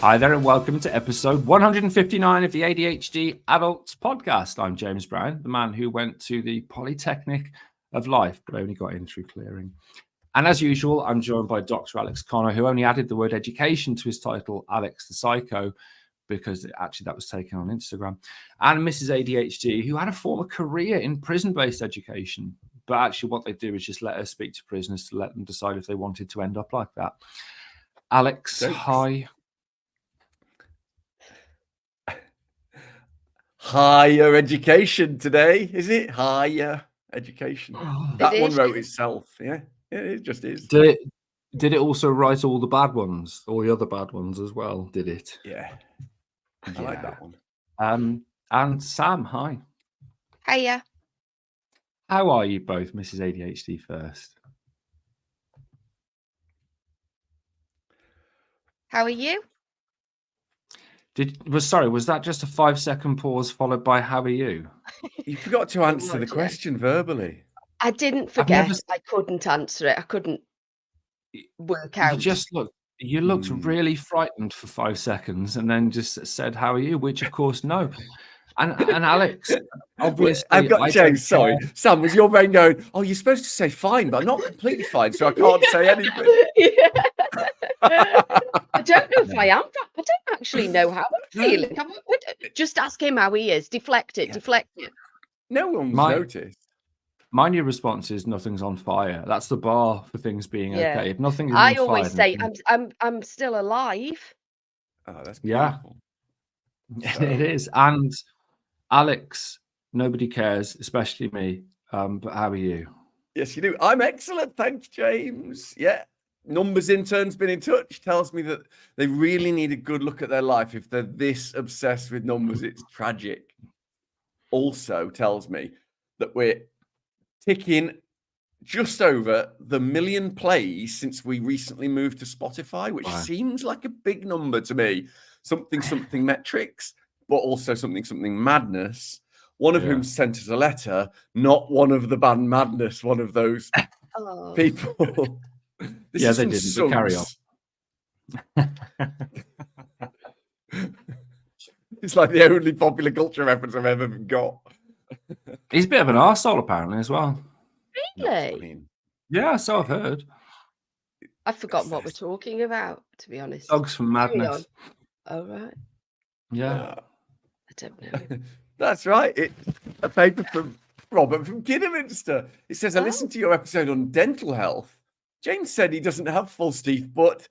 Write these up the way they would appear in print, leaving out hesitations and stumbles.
Hi there and welcome to episode 159 of the ADHD Adults podcast. I'm James Brown, the man who went to the Polytechnic of Life, but only got in through clearing. And as usual, I'm joined by Dr. Alex Connor, who only added the word education to his title, Alex the Psycho, because actually that was taken on Instagram. And Mrs. ADHD, who had a former career in prison-based education. But actually what they do is just let her speak to prisoners to let them decide if they wanted to end up like that. Alex, Thanks. hi. Higher education today, is it? Higher education. That one wrote itself. Yeah, it just is. Did it also write all the bad ones, all the other bad ones as well? Did it? Yeah. I like that one. And Sam, hi. Hiya. How are you both, Mrs. ADHD first? How are you? Was that just a 5-second pause followed by how are you? You forgot to answer the question verbally. I didn't forget. I couldn't answer it. I couldn't work out. You looked really frightened for 5 seconds and then just said, how are you? Which of course, no. And Alex, obviously, I've got James. Sorry, Sam, was your brain going, oh, you're supposed to say fine, but I'm not completely fine, so I can't say anything. I don't know if I am. I don't actually know how I'm feeling. Just ask him how he is. Deflect it. No one's noticed. My new response is nothing's on fire. That's the bar for things being okay. If nothing is on I fire, always say I'm still alive. Oh, that's beautiful. Yeah, it is. And Alex, nobody cares, especially me. But how are you? Yes, you do. I'm excellent. Thanks, James. Yeah. Numbers intern's been in touch, tells me that they really need a good look at their life. If they're this obsessed with numbers, it's tragic. Also tells me that we're ticking just over the 1 million plays since we recently moved to Spotify, which seems like a big number to me. Something metrics, but also something madness. One of whom sent us a letter, not one of the band Madness, one of those people. They didn't, but carry on. It's like the only popular culture reference I've ever got. He's a bit of an arsehole, apparently, as well. Really? Yeah, so I've heard. I've forgotten what we're talking about, to be honest. Dogs from Madness. Oh, right. Yeah. I don't know. That's right. It's a paper from Robert from Kidderminster. It says, I listened to your episode on dental health. James said he doesn't have false teeth, but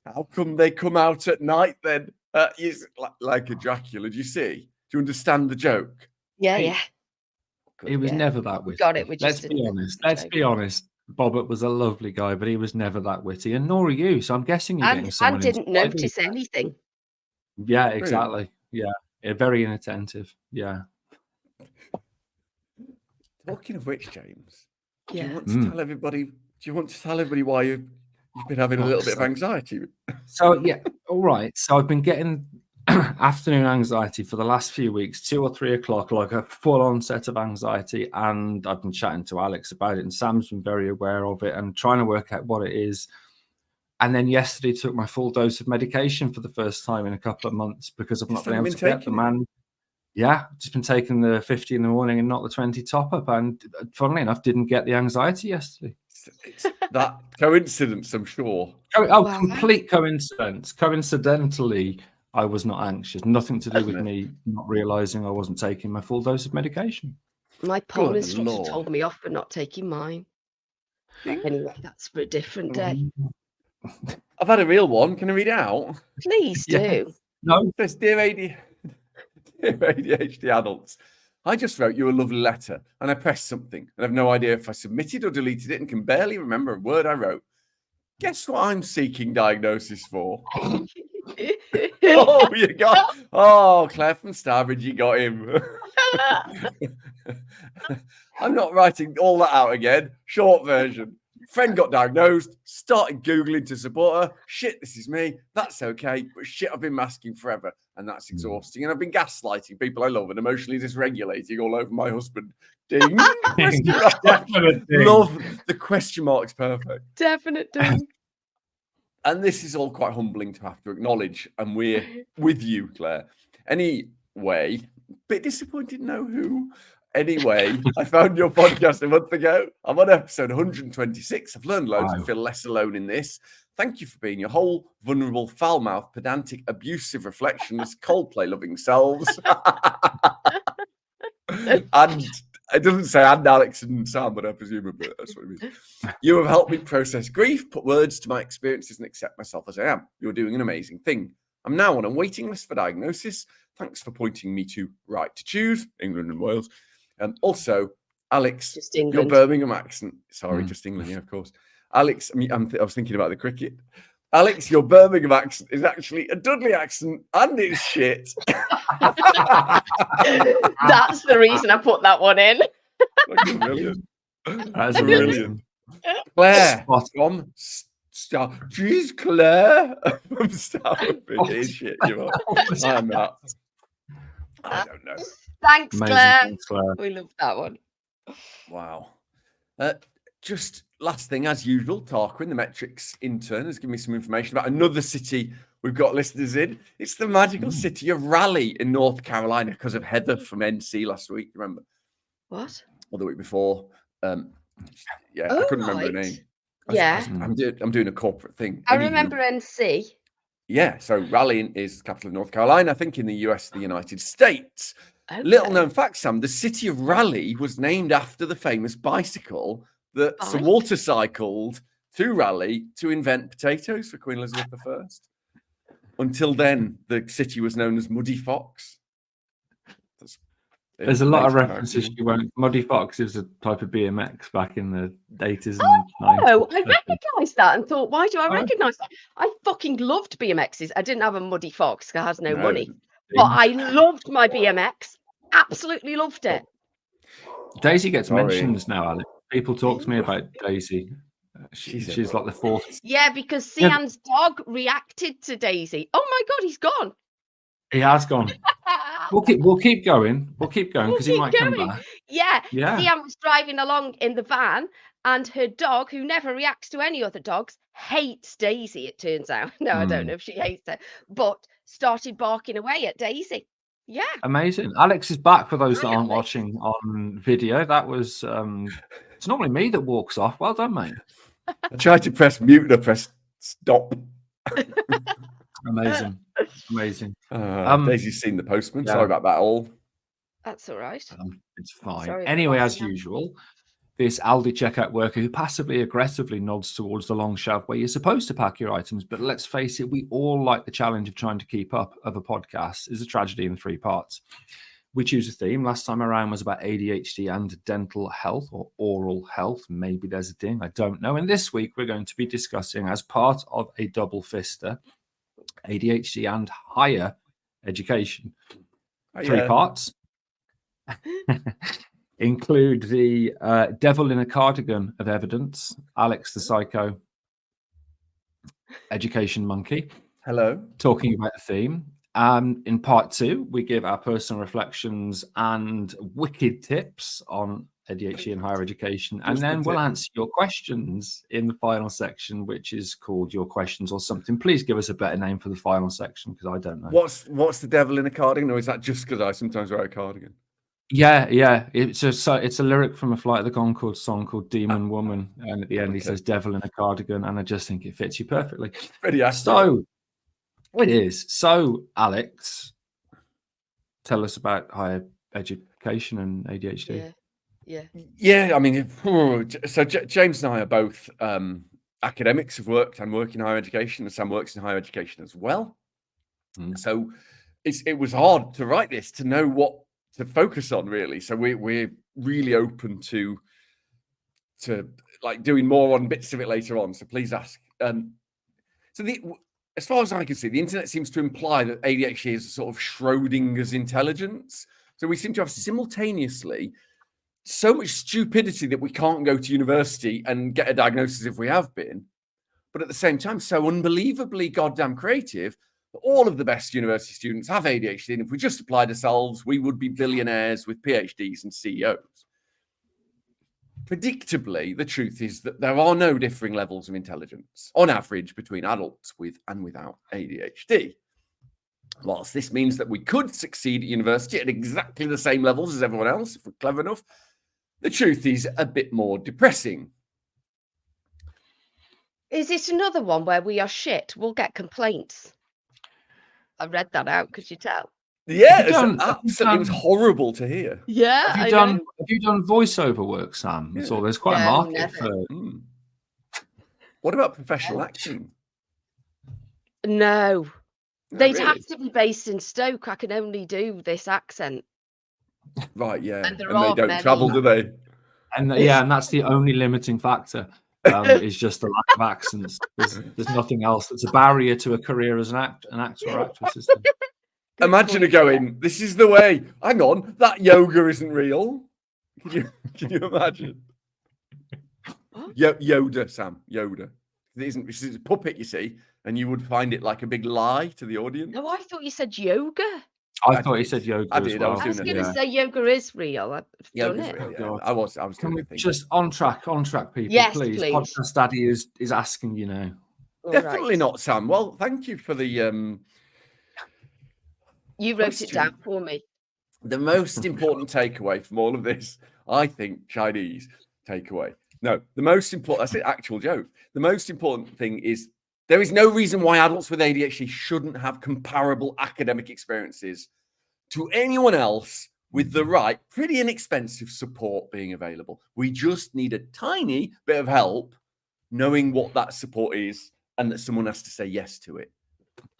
how come they come out at night then? He's like a Dracula. Do you see? Do you understand the joke? Yeah. He was never that witty. Got it. Let's be honest. Bobbert was a lovely guy, but he was never that witty, and nor are you. So I'm guessing you're getting someone. And didn't notice anything. Yeah, exactly. Yeah, very inattentive. Yeah. Talking of which, James, do you want to tell everybody? Do you want to tell everybody why you've been having a little bit of anxiety? So yeah, all right. So I've been getting afternoon anxiety for the last few weeks, 2 or 3 o'clock, like a full-on set of anxiety, and I've been chatting to Alex about it, and Sam's been very aware of it and trying to work out what it is. And then yesterday took my full dose of medication for the first time in a couple of months because I've not been able to get the man. Yeah, just been taking the 50 in the morning and not the 20 top up, and funnily enough, didn't get the anxiety yesterday. It's that coincidence, I'm sure. Complete coincidence. Coincidentally, I was not anxious. Nothing to do with me not realizing I wasn't taking my full dose of medication. My poor instructor told me off for not taking mine. Anyway, that's for a different day. I've had a real one. Can I read it out? Please do. No. It says, Dear ADHD Adults, I just wrote you a lovely letter and I pressed something and I've no idea if I submitted or deleted it and can barely remember a word I wrote. Guess what I'm seeking diagnosis for? Claire from Starbridge, you got him. I'm not writing all that out again. Short version. Friend got diagnosed, started Googling to support her. Shit, this is me. That's okay. But shit, I've been masking forever. And that's exhausting. And I've been gaslighting people I love and emotionally dysregulating all over my husband. Ding. Definite ding. Love the question mark's perfect. Definite ding. And this is all quite humbling to have to acknowledge. And we're with you, Claire. Anyway, bit disappointed to know who. Anyway, I found your podcast a month ago. I'm on episode 126. I've learned loads and feel less alone in this. Thank you for being your whole vulnerable, foul-mouthed, pedantic, abusive, reflectionless, Coldplay-loving selves. And it doesn't say and Alex and Sam, but I presume that's what it means. You have helped me process grief, put words to my experiences, and accept myself as I am. You're doing an amazing thing. I'm now on a waiting list for diagnosis. Thanks for pointing me to Right to Choose, England and Wales. Also, Alex, your Birmingham accent. Sorry, just England, yeah, of course. Alex, I was thinking about the cricket. Alex, your Birmingham accent is actually a Dudley accent, and it's shit. That's the reason I put that one in. That's brilliant. That's brilliant. Claire from Star. Jeez, Claire from Star. It is shit. You are. I'm not. I don't know. Thanks, Amazing. Claire. Thanks, Claire. We love that one. Wow. Just last thing, as usual, Tarquin, the Metrics Intern, has given me some information about another city we've got listeners in. It's the magical city of Raleigh in North Carolina because of Heather from NC last week. Remember? What? Or the week before. I couldn't remember her name. I'm doing a corporate thing. I remember NC. Yeah, so Raleigh is the capital of North Carolina, I think in the US, the United States. Okay. Little known fact, Sam, the city of Raleigh was named after the famous bicycle that Sir Walter cycled to Raleigh to invent potatoes for Queen Elizabeth I. Until then, the city was known as Muddy Fox. There's a lot of references you won't. Muddy Fox is a type of BMX back in the 80s and 90s. Oh, I recognised that and thought, why do I recognise that? I fucking loved BMXs. I didn't have a Muddy Fox because I had no money. But I loved my BMX. Absolutely loved it. Daisy gets mentions now, Alex. People talk to me about Daisy. She's like the fourth. Yeah, because Sian's dog reacted to Daisy. Oh my God, he's gone. He has gone. We'll keep going. We'll keep going because he might come back. Yeah. Sian was driving along in the van, and her dog, who never reacts to any other dogs, hates Daisy. It turns out. No, I don't know if she hates her, but started barking away at Daisy. Yeah. Amazing. Alex is back for those that aren't watching on video. That was it's normally me that walks off. Well done, mate. I tried to press mute and I pressed stop. Amazing. Daisy's seen the postman. Yeah. Sorry about that all. That's all right. It's fine. Anyway, as usual, this Aldi checkout worker who passively aggressively nods towards the long shelf where you're supposed to pack your items, but let's face it, we all like the challenge of trying to keep up of a podcast, is a tragedy in 3 parts. We choose a theme. Last time around was about ADHD and dental health or oral health. Maybe there's a ding, I don't know. And this week we're going to be discussing, as part of a double fister, ADHD and higher education. 3 parts. Include the devil in a cardigan of evidence, Alex the psycho education monkey. Hello. Talking about the theme. In part 2, we give our personal reflections and wicked tips on ADHD and higher education. And then we'll answer your questions in the final section, which is called Your Questions or something. Please give us a better name for the final section because I don't know. What's the devil in a cardigan? Or is that just because I sometimes wear a cardigan? Yeah. It's a lyric from a Flight of the Conchords song called Demon Woman. And at the end, he says devil in a cardigan. And I just think it fits you perfectly. Pretty accurate. So it is. So, Alex, tell us about higher education and ADHD. Yeah. I mean, so James and I are both academics who've worked and work in higher education, and Sam works in higher education as well. So it was hard to write this, to know what to focus on, really. So we're really open to like doing more on bits of it later on. So please ask. As far as I can see, the internet seems to imply that ADHD is a sort of Schrodinger's intelligence. So we seem to have simultaneously so much stupidity that we can't go to university and get a diagnosis if we have been, but at the same time, so unbelievably goddamn creative that all of the best university students have ADHD. And if we just applied ourselves, we would be billionaires with PhDs and CEOs. Predictably, the truth is that there are no differing levels of intelligence on average between adults with and without ADHD. Whilst this means that we could succeed at university at exactly the same levels as everyone else if we're clever enough, the truth is a bit more depressing. Is this another one where we are shit? We'll get complaints. I read that out. Could you tell? Yeah, Have you done- absolutely. It was horrible to hear. Yeah, Have you done voiceover work, Sam? Yeah. So there's quite a No, market never. for. What about professional acting? No. No, They'd really? have to be based in Stoke. I can only do this accent. Right, yeah. And there And they are don't many. travel, do they? And that's the only limiting factor. Is just the lack of accents. There's nothing else that's a barrier to a career as an actor or actress. Is there? Imagine it going, this is the way. Hang on, that yoga isn't real. Can you imagine? Yoda, Sam, Yoda. This is a puppet, you see, and you would find it like a big lie to the audience. No, I thought you said yoga. I thought he said yoga. I as did, I well. was I was doing going it. to say yoga is real. I've done Yoga's it. real, yeah. God. I was Can doing we a thing. just on track, people, Yes, please. please. Podcast Daddy is asking you now. All Definitely right. not, Sam. Well, thank you for the You wrote it down question. for me. The most important takeaway from all of this, I think, Chinese takeaway. No, the most important, that's an actual joke. The most important thing is there is no reason why adults with ADHD shouldn't have comparable academic experiences to anyone else with the right, pretty inexpensive support being available. We just need a tiny bit of help knowing what that support is and that someone has to say yes to it.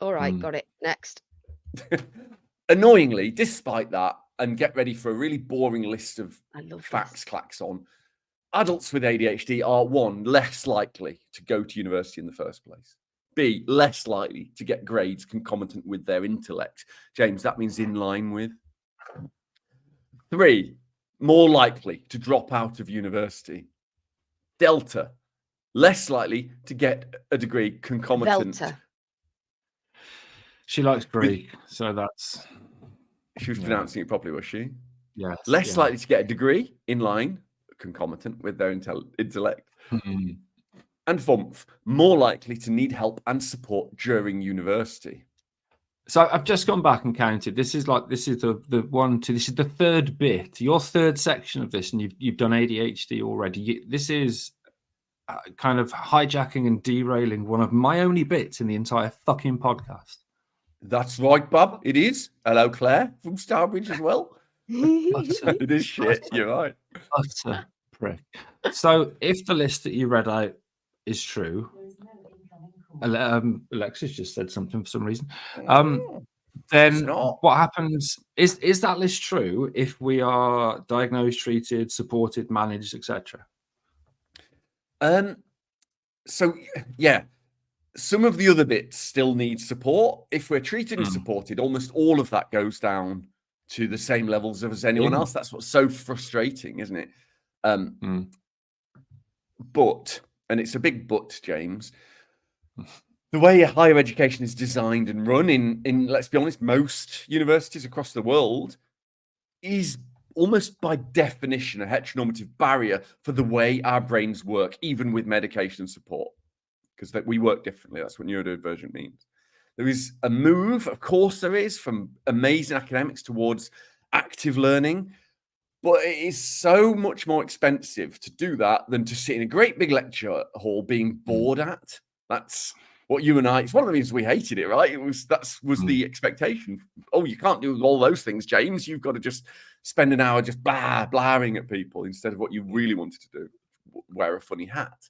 All right, got it. Next. Annoyingly, despite that, and get ready for a really boring list of I love facts clacks on, adults with ADHD are 1, less likely to go to university in the first place. B, less likely to get grades concomitant with their intellect. James, that means in line with. 3, more likely to drop out of university. Delta, less likely to get a degree concomitant. Velta. She likes Greek, so that's. She was pronouncing it properly, was she? Yes. Less likely to get a degree in line, concomitant with their intellect. Mm-hmm. And 4th, more likely to need help and support during university. So I've just gone back and counted. This is the 1, 2. This is the third bit, your third section of this, and you've done ADHD already. This is kind of hijacking and derailing one of my only bits in the entire fucking podcast. That's right, Bob. It is. Hello, Claire from Starbridge as well. It is shit. You're right. Utter prick. So if the list that you read out is true, Alexis just said something for some reason. Then what happens is that list true if we are diagnosed, treated, supported, managed, etc.? So yeah, some of the other bits still need support. If we're treated and supported, almost all of that goes down to the same levels as anyone else. That's what's so frustrating, isn't it? But, and it's a big but, James, the way higher education is designed and run in let's be honest, most universities across the world is almost by definition a heteronormative barrier for the way our brains work, even with medication and support, because we work differently. That's what neurodivergent means. There is a move, of course there is, from amazing academics towards active learning, but it is so much more expensive to do that than to sit in a great big lecture hall being bored at. That's what you and I, it's one of the reasons we hated it, right? That was the expectation. Oh, you can't do all those things, James. You've got to just spend an hour just blaring at people instead of what you really wanted to do, wear a funny hat.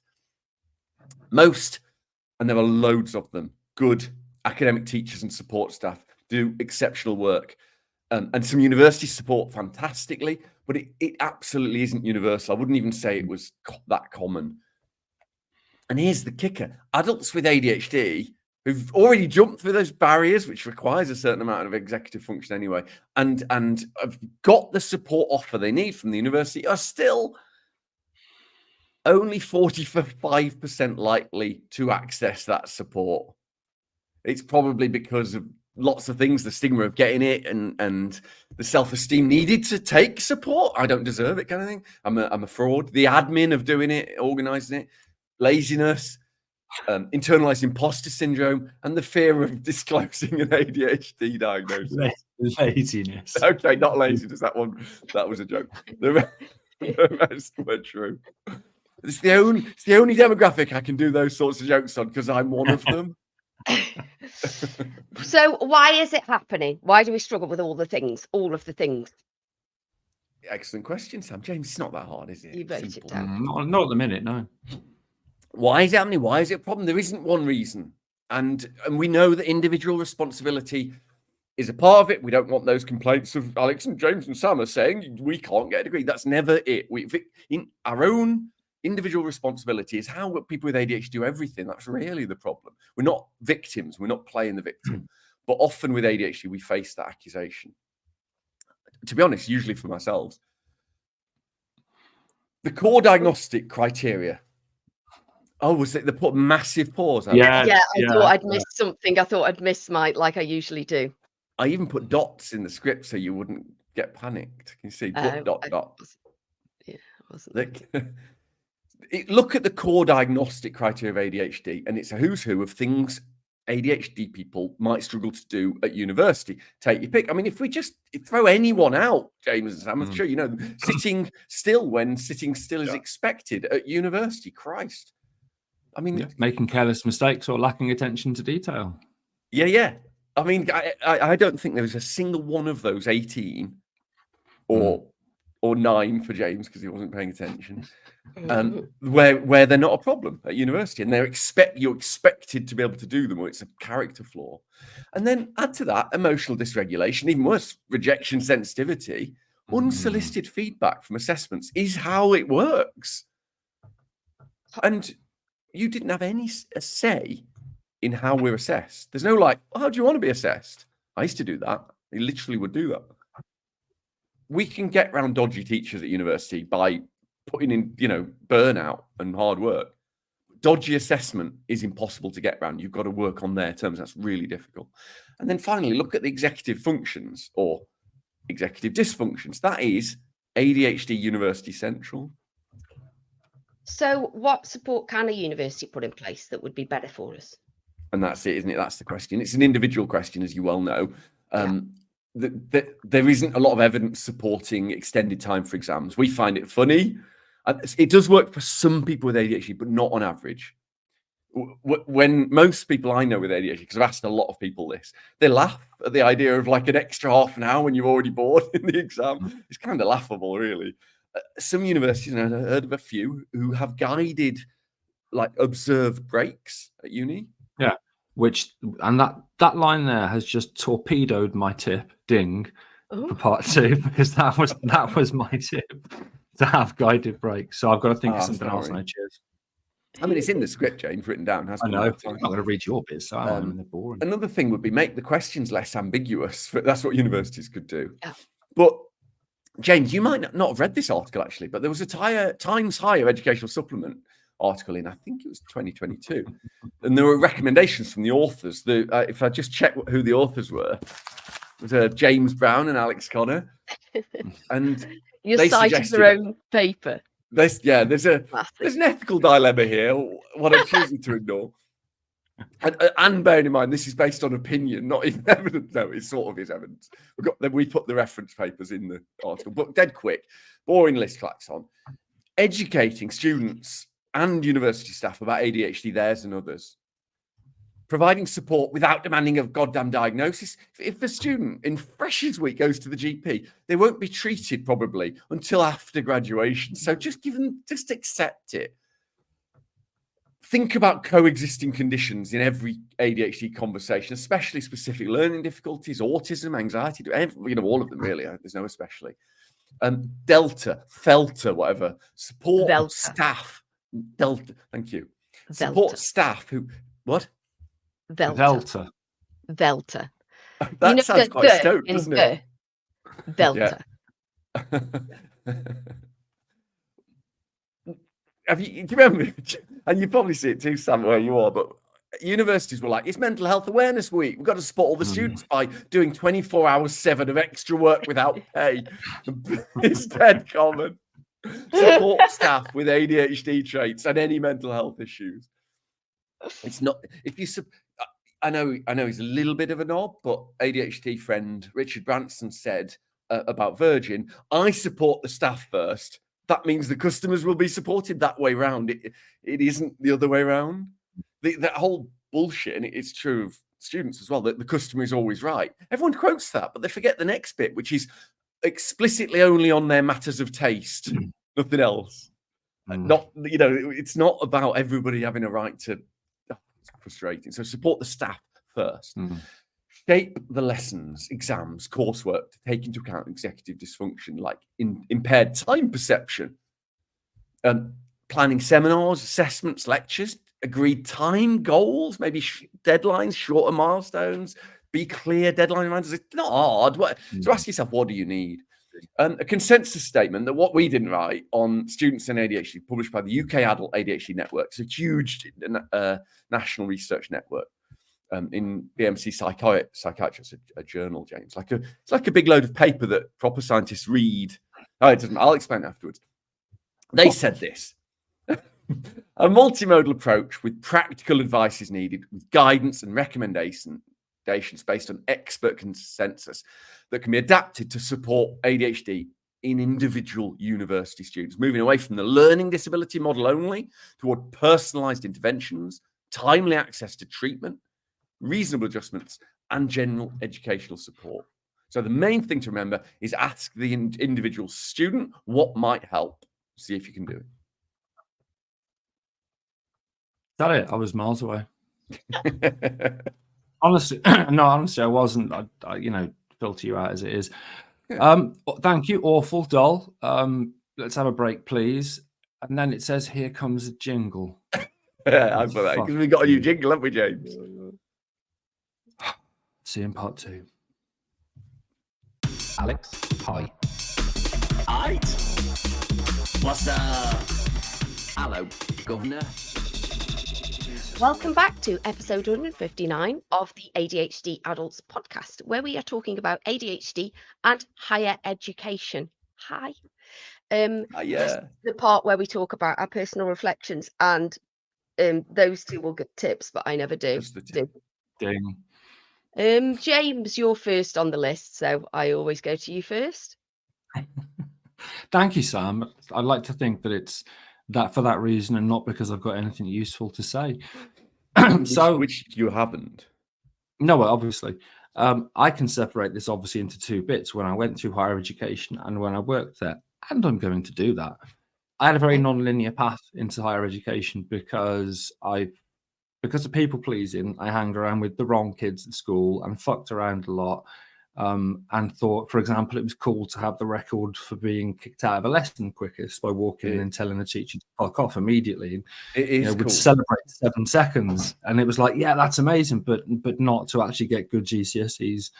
Most, and there are loads of them, good academic teachers and support staff do exceptional work. And some universities support fantastically, but it absolutely isn't universal. I wouldn't even say it was that common. And here's the kicker. Adults with ADHD who've already jumped through those barriers, which requires a certain amount of executive function anyway, and have got the support offer they need from the university, are still only 45% likely to access that support. It's probably because of lots of things, the stigma of getting it and the self-esteem needed to take support. I don't deserve it kind of thing. I'm a fraud. The admin of doing it, organizing it, laziness, internalized imposter syndrome, and the fear of disclosing an ADHD diagnosis. Laziness. Okay, not laziness. That was a joke. The rest were true. It's the only demographic I can do those sorts of jokes on because I'm one of them. So why is it happening? Why do we struggle with all of the things? Excellent question, Sam. James, it's not that hard, is it? You wrote it Simple. down. Not at the minute, no. Why is it happening? Why is it a problem? There isn't one reason. And we know that individual responsibility is a part of it. We don't want those complaints of Alex and James and Sam are saying we can't get a degree. That's never it. In our own individual responsibility is how people with ADHD do everything. That's really the problem. We're not victims. We're not playing the victim. But often with ADHD, we face that accusation. To be honest, usually for myself. The core diagnostic criteria. Oh, was it? They put massive pause. Yeah. I thought I'd missed something. I thought I'd missed like I usually do. I even put dots in the script so you wouldn't get panicked. Can you see? Dot. Yeah, I wasn't. Look at the core diagnostic criteria of ADHD, and it's a who's who of things ADHD people might struggle to do at university. Take your pick. I mean, if we just throw anyone out, James and Sam, I'm sure you know, sitting still when sitting still is expected at university. Christ. I mean, making careless mistakes or lacking attention to detail. Yeah. I mean, I don't think there was a single one of those 18 or 9 for James because he wasn't paying attention, where they're not a problem at university, and you're expected to be able to do them, or it's a character flaw. And then add to that emotional dysregulation, even worse, rejection sensitivity, unsolicited feedback from assessments is how it works. And you didn't have any say in how we're assessed. There's no like, how do you want to be assessed? I used to do that. I literally would do that. We can get around dodgy teachers at university by putting in, burnout and hard work. Dodgy assessment is impossible to get around. You've got to work on their terms. That's really difficult. And then finally, look at the executive functions or executive dysfunctions. That is ADHD University Central. So what support can a university put in place that would be better for us? And that's it, isn't it? That's the question. It's an individual question, as you well know. There isn't a lot of evidence supporting extended time for exams. We find it funny. It does work for some people with ADHD, but not on average. When most people I know with ADHD, because I've asked a lot of people this, they laugh at the idea of like an extra half an hour when you're already bored in the exam. It's kind of laughable, really. Some universities, and I've heard of a few, who have guided like observed breaks at uni. Yeah, and that line there has just torpedoed my tip, ding, for part 2, because that was my tip, to have guided breaks. So I've got to think of something else now. Cheers. I mean, it's in the script, James, written down. I know. I'm not going to read your bits, so I'm boring. Another thing would be make the questions less ambiguous. That's what universities could do. Yeah. But James, you might not have read this article actually, but there was a Times Higher Educational Supplement article in, I think it was 2022, and there were recommendations from the authors. If I just check who the authors were, it was James Brown and Alex Connor, and you cited their own paper. There's an ethical dilemma here. What I'm choosing to ignore, and bearing in mind this is based on opinion, not even evidence. No, it sort of is evidence. We put the reference papers in the article, but dead quick, boring list clacks on. Educating students and university staff about ADHD, theirs and others. Providing support without demanding a goddamn diagnosis. If a student in Freshers Week goes to the GP, they won't be treated probably until after graduation. So just accept it. Think about coexisting conditions in every ADHD conversation, especially specific learning difficulties, autism, anxiety, all of them really. There's no especially. Delta, Felter, whatever. Support Delta. Staff. Delta, thank you. Delta. Support staff who, what? Delta. That sounds quite Stoke, doesn't it? Delta. Do you remember? And you probably see it too, Sam, where you are, but universities were like, it's Mental Health Awareness Week. We've got to support all the students by doing 24 hours, 7 of extra work without pay. It's dead common. Support staff with ADHD traits and any mental health issues. It's not, if you, I know he's a little bit of a knob, but ADHD friend Richard Branson said about Virgin, I support the staff first. That means the customers will be supported that way round. It isn't the other way around. That whole bullshit, and it's true of students as well, that the customer is always right. Everyone quotes that, but they forget the next bit, which is explicitly only on their matters of taste, nothing else. Not, it's not about everybody having a right to. It's frustrating. So support the staff first. Shape the lessons, exams, coursework to take into account executive dysfunction, like impaired time perception. Planning seminars, assessments, lectures, agreed time, goals, maybe deadlines, shorter milestones, be clear deadline reminders. It's not hard. So ask yourself, what do you need? A consensus statement that what we didn't write on students and ADHD, published by the UK Adult ADHD Network. It's a huge national research network. In BMC Psychiatry, it's a journal, James. It's like a big load of paper that proper scientists read. Oh, it doesn't. I'll explain afterwards. They said this. A multimodal approach with practical advice is needed, with guidance and recommendations based on expert consensus that can be adapted to support ADHD in individual university students, moving away from the learning disability model only toward personalized interventions, timely access to treatment, reasonable adjustments, and general educational support. So the main thing to remember is ask the individual student what might help. See if you can do it. Is that it? I was miles away. Honestly, no, I wasn't. I filter you out as it is. Thank you, awful dull. Let's have a break, please. And then it says, "Here comes a jingle." Yeah, I thought that because we got a new jingle, haven't we, James? See you in part 2. Alex, hi. Aight. What's up? Hello, Governor. Welcome back to episode 159 of the ADHD Adults podcast, where we are talking about ADHD and higher education. Hi. Yeah. The part where we talk about our personal reflections, and those two will get tips, but I never do. Ding. James, you're first on the list, so I always go to you first. Thank you, Sam. I'd like to think that it's that for that reason and not because I've got anything useful to say. Which you haven't. No, obviously. I can separate this obviously into 2 bits: when I went through higher education and when I worked there, and I'm going to do that. I had a very non-linear path into higher education because of people pleasing. I hanged around with the wrong kids at school and fucked around a lot, and thought, for example, it was cool to have the record for being kicked out of a lesson quickest by walking in and telling the teacher to fuck off immediately. It is would cool. Celebrate 7 seconds, and it was like, yeah, that's amazing, but not to actually get good GCSEs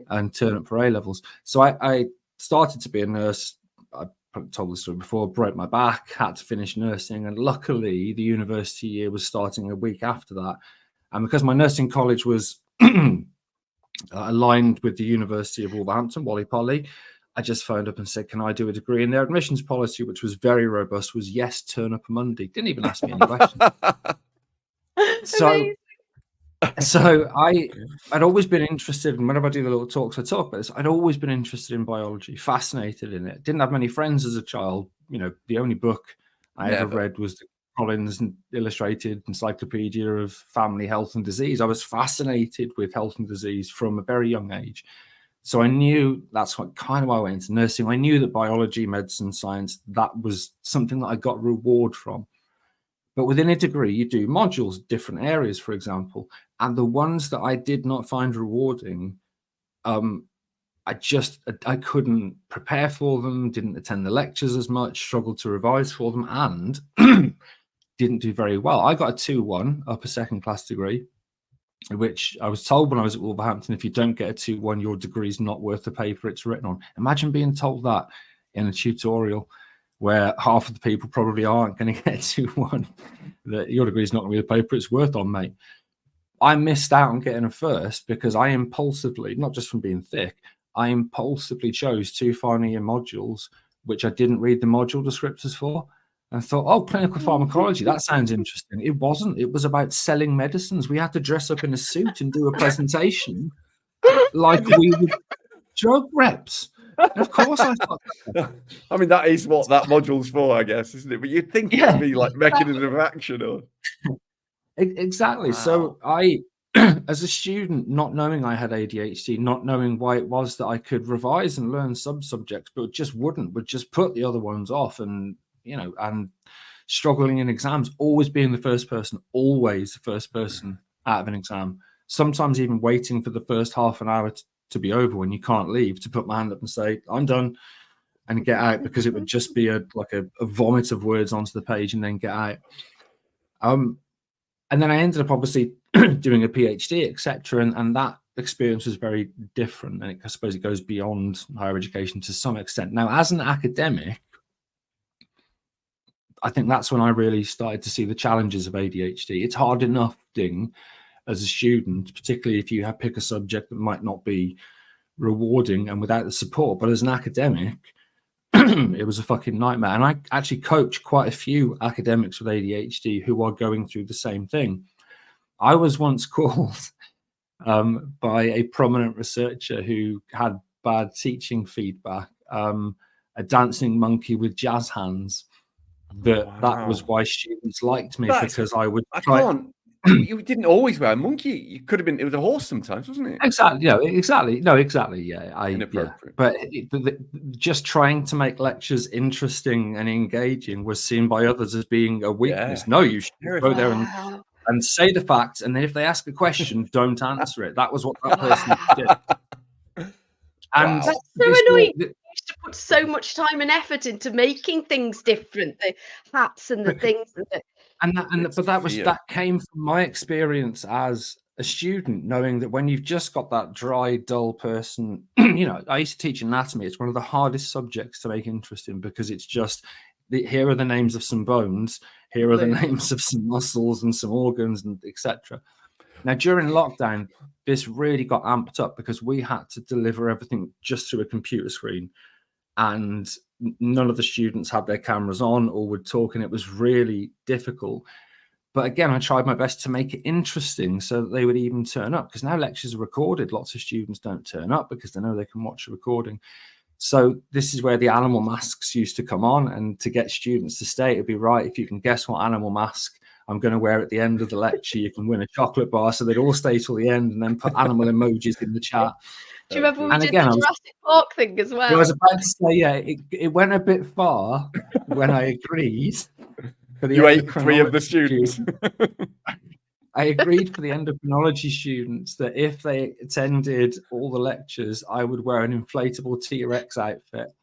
and turn up for A levels. So I started to be a nurse. I told the story before. Broke my back, had to finish nursing, and luckily the university year was starting a week after that. And because my nursing college was aligned with the University of Wolverhampton, Wally Polly, I just phoned up and said, can I do a degree? And their admissions policy, which was very robust, was yes, turn up a Monday. Didn't even ask me any questions. So I'd always been interested, and whenever I do the little talks, I talk about this. I'd always been interested in biology, fascinated in it. Didn't have many friends as a child. The only book I ever read was the Collins Illustrated Encyclopedia of Family Health and Disease. I was fascinated with health and disease from a very young age. So I knew that's what kind of why I went into nursing. I knew that biology, medicine, science, that was something that I got reward from. But within a degree, you do modules, different areas, for example. And the ones that I did not find rewarding, I couldn't prepare for them, didn't attend the lectures as much, struggled to revise for them, and didn't do very well. I got a 2-1 upper second class degree, which I was told when I was at Wolverhampton, if you don't get a 2-1, your degree is not worth the paper it's written on. Imagine being told that in a tutorial where half of the people probably aren't going to get a 2-1, that your degree is not going to be the paper it's worth on, mate. I missed out on getting a first because I impulsively, not just from being thick, I impulsively chose 2 final year modules which I didn't read the module descriptors for. And thought, oh, clinical pharmacology, that sounds interesting. It wasn't. It was about selling medicines. We had to dress up in a suit and do a presentation like we were drug reps. And of course, I thought. I mean, that is what that module's for, I guess, isn't it? But you'd think it would be like mechanism of action, or exactly. Wow. So I, as a student, not knowing I had ADHD, not knowing why it was that I could revise and learn sub-subjects, but would just put the other ones off, and and struggling in exams, always being the first person out of an exam, sometimes even waiting for the first half an hour to be over when you can't leave, to put my hand up and say, I'm done, and get out, because it would just be a vomit of words onto the page and then get out. And then I ended up obviously doing a PhD, etc. And that experience was very different. And I suppose it goes beyond higher education to some extent. Now, as an academic, I think that's when I really started to see the challenges of ADHD. It's hard enough as a student, particularly if you pick a subject that might not be rewarding and without the support. But as an academic, it was a fucking nightmare. And I actually coach quite a few academics with ADHD who are going through the same thing. I was once called by a prominent researcher who had bad teaching feedback, a dancing monkey with jazz hands. That was why students liked me, because I would you didn't always wear a monkey. You could have been. It was a horse sometimes, wasn't it? Exactly. Exactly. Yeah. Inappropriate. But just trying to make lectures interesting and engaging was seen by others as being a weakness. No, you should go there and say the facts, and then if they ask a question, don't answer it. That was what that person did. And that's so annoying. You used to put so much time and effort into making things different, the hats and the things. That came from my experience as a student, knowing that when you've just got that dry, dull person, I used to teach anatomy. It's one of the hardest subjects to make interesting, because it's just, here are the names of some bones, here are the names of some muscles and some organs, and etc. Now, during lockdown, this really got amped up because we had to deliver everything just through a computer screen, and none of the students had their cameras on or would talk, and it was really difficult. But again, I tried my best to make it interesting so that they would even turn up, because now lectures are recorded. Lots of students don't turn up because they know they can watch a recording. So this is where the animal masks used to come on, and to get students to stay, it'd be right, if you can guess what animal mask I'm going to wear at the end of the lecture, you can win a chocolate bar. So they'd all stay till the end and then put animal emojis in the chat. Do you remember we did the Jurassic Park thing as well? I was about to say, it went a bit far when I agreed. You ate 3 of the students. I agreed for the endocrinology students that if they attended all the lectures, I would wear an inflatable T-Rex outfit.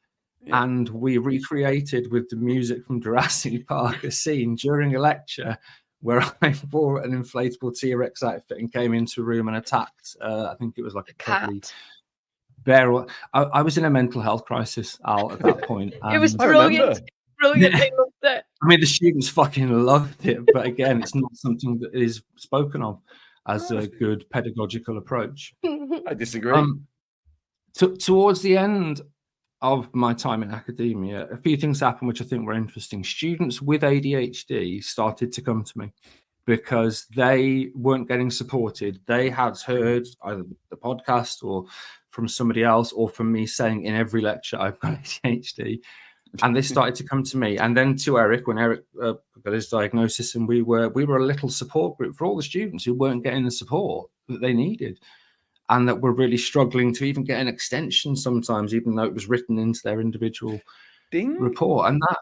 Yeah. And we recreated with the music from Jurassic Park a scene during a lecture where I wore an inflatable T-Rex outfit and came into a room and attacked, I think it was like a cuddly bear. I was in a mental health crisis, Al, at that point. It was brilliant. Brilliant. They loved it. I mean, the students fucking loved it. But again, it's not something that is spoken of as a good pedagogical approach. I disagree. Towards the end of my time in academia, a few things happened which I think were interesting. Students with ADHD started to come to me because they weren't getting supported. They had heard either the podcast or from somebody else or from me saying in every lecture, I've got ADHD. And they started to come to me. And then to Eric, when Eric got his diagnosis, and we were a little support group for all the students who weren't getting the support that they needed, and that were really struggling to even get an extension sometimes, even though it was written into their individual report. And that,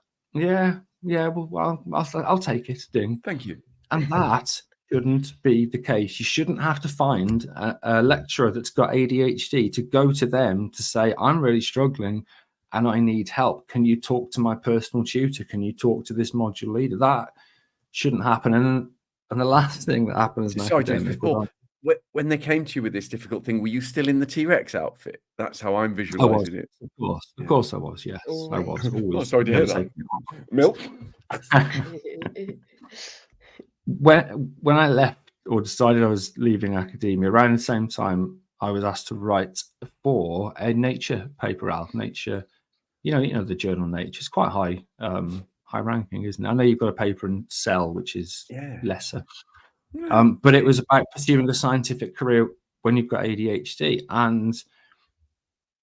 well, I'll take it. Ding. Thank you. And that shouldn't be the case. You shouldn't have to find a lecturer that's got ADHD to go to them to say, I'm really struggling and I need help. Can you talk to my personal tutor? Can you talk to this module leader? That shouldn't happen. And the last thing that happened is when they came to you with this difficult thing, were you still in the T-Rex outfit? That's how I'm visualizing it. Of course I was. Yes, I was. Always. Sorry to hear that. Milk. When I left or decided I was leaving academia, around the same time I was asked to write for a Nature paper out. Nature, you know the journal Nature is quite high ranking, isn't it? I know you've got a paper in Cell, which is lesser. But it was about pursuing a scientific career when you've got ADHD. And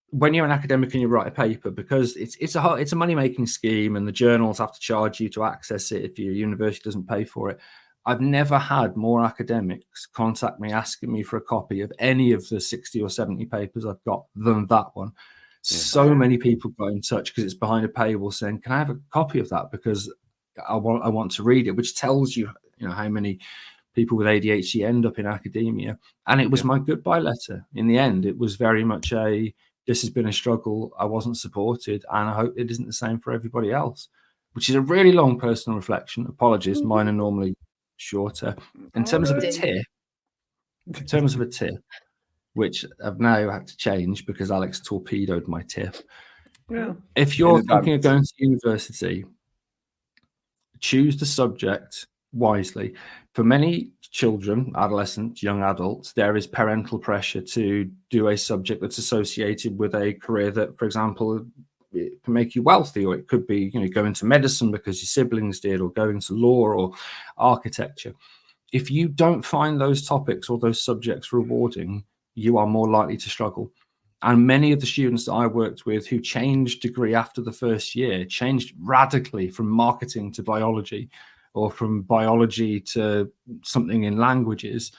when you're an academic and you write a paper, because it's a money-making scheme, and the journals have to charge you to access it if your university doesn't pay for it. I've never had more academics contact me asking me for a copy of any of the 60 or 70 papers I've got than that one. So many people got in touch because it's behind a paywall saying, can I have a copy of that? Because I want to read it, which tells you, how many people with ADHD end up in academia. And it was my goodbye letter. In the end, it was very much this has been a struggle. I wasn't supported, and I hope it isn't the same for everybody else, which is a really long personal reflection. Apologies. Mine are normally shorter. In terms of a tip, which I've now had to change because Alex torpedoed my tip. Yeah. If you're thinking of going to university, choose the subject wisely. For many children, adolescents, young adults, there is parental pressure to do a subject that's associated with a career that, for example, it can make you wealthy, or it could be, go into medicine because your siblings did, or go into law or architecture. If you don't find those topics or those subjects rewarding, you are more likely to struggle. And many of the students that I worked with who changed degree after the first year changed radically from marketing to biology, or from biology to something in languages,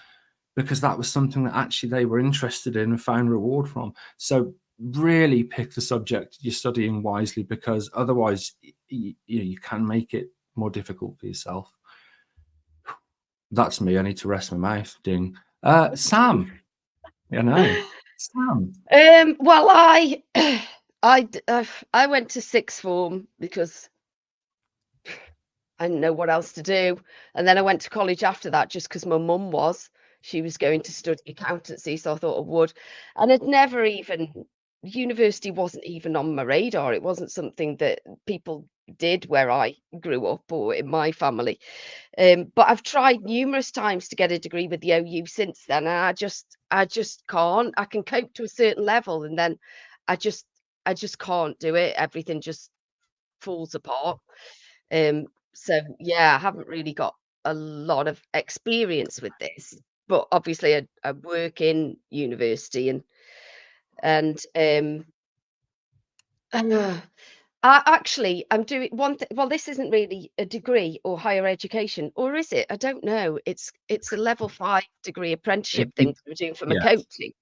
because that was something that actually they were interested in and found reward from. So really pick the subject you're studying wisely, because otherwise you can make it more difficult for yourself. That's me. I need to rest my mouth. Ding. Sam. Sam. Well, I went to sixth form because I didn't know what else to do, and then I went to college after that just because my mum she was going to study accountancy, so I thought I would. And university wasn't even on my radar. It wasn't something that people did where I grew up or in my family. But I've tried numerous times to get a degree with the OU since then, and I just can't. I can cope to a certain level, and then I just can't do it. Everything just falls apart. So yeah, I haven't really got a lot of experience with this, but obviously I work in university, and I'm doing one thing. Well, this isn't really a degree or higher education, or is it? I don't know. It's a level 5 degree apprenticeship thing that we're doing for my coaching.